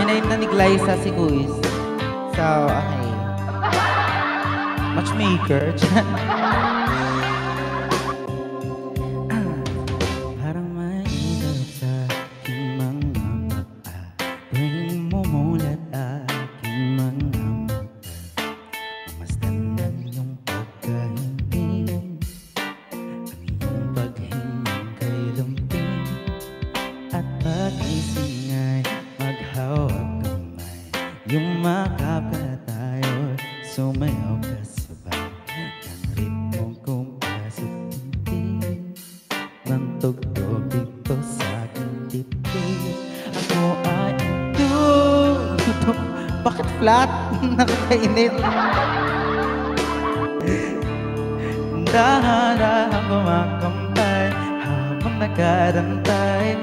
Dinay na ni Glyza si Kuis. So, okay. Matchmaker. Parang may ilog sa aking mga mata. Tuwing mumulat aking mga mata. Masdan ng iyong pagkahiling. Ang iyong paghingin kay lumping. At pag-ising ay maghawak kamay. Yung makapit tayo, sumayaw kasabay. Ang ritmo kong pasok-tintin ng tugtog dito sa aking dibdib. Ako ay ito. Bakit flat? Nakakainit. Dahan-dahan kumakampay habang nakarantay.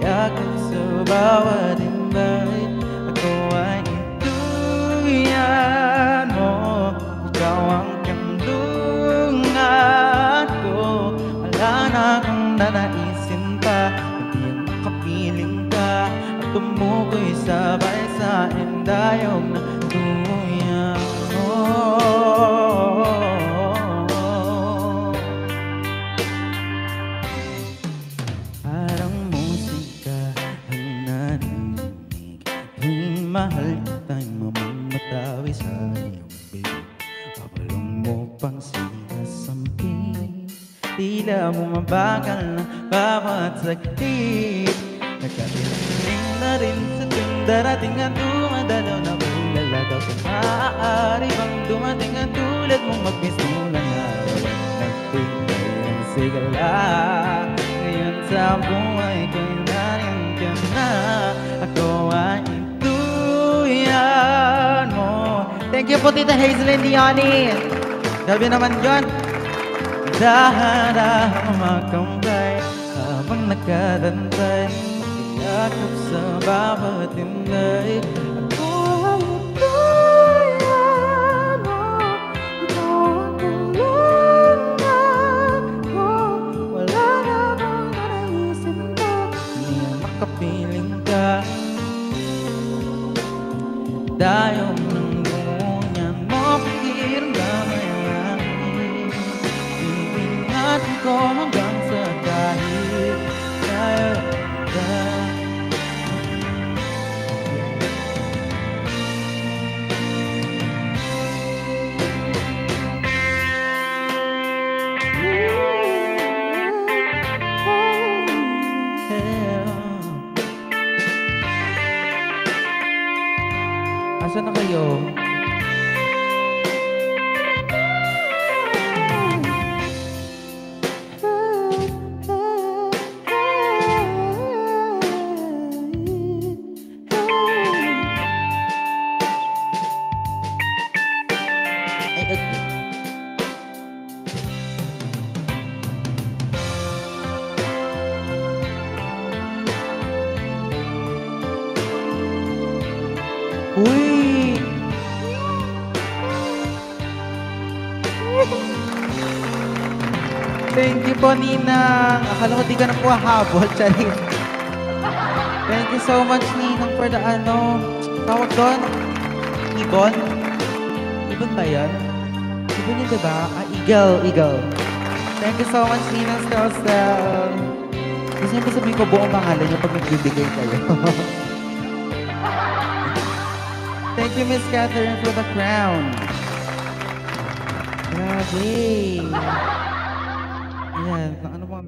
Yakap sa bawat imbay. Ako ay ituyan mo. Ikaw ang kandungan ko. Wala na akong nanaisin pa, kundi ang makapiling ka at tumukoy sabay sa indayog na tuyan mo. Parang musika ang narinig tuwing mahal kita'y mamamatawi sa iyong bibig. Pabalong mo pang sinasamping, tila bumabagal na bawat saglit. Nagkatiling na rin sa tuwing darating at dumadalaw na bulalagaw. Kung maaari bang dumating at tulad mong magpisulang araw at nagpintay ang sigala. Ngayon sa buhay ko'y nariyan ka na. Ako ay ituyan mo. Thank you po, Tita Hazelyn Diani. Grabe naman yun. Dahan-dahan makampay habang nakarantay. Yakap sa bawat tinday. Ako ay ituyan mo. Ikaw ang tulungan ko. Wala na akong nanaisip pa, hindi makapiling ka. Dayong ng ngunyan mo, pakiramdamay ang aking. Ibingatan ko hanggang sa kahit tayo ka. Asan na kayo? Uy! Thank you po, Ninang. Akala ko di ka na po hahabol. Charit. Thank you so much, Ninang, for the tawag doon? Ibon? Ibon ba yan? Ibon yun, diba? Eagle. Thank you so much, Ninang Stel. Gusto niyo ba sabihin ko buong pangalan niyo pag nagbibigay kayo? Thank you, Miss Catherine, for the crown. Grabe. Ayan, ano mga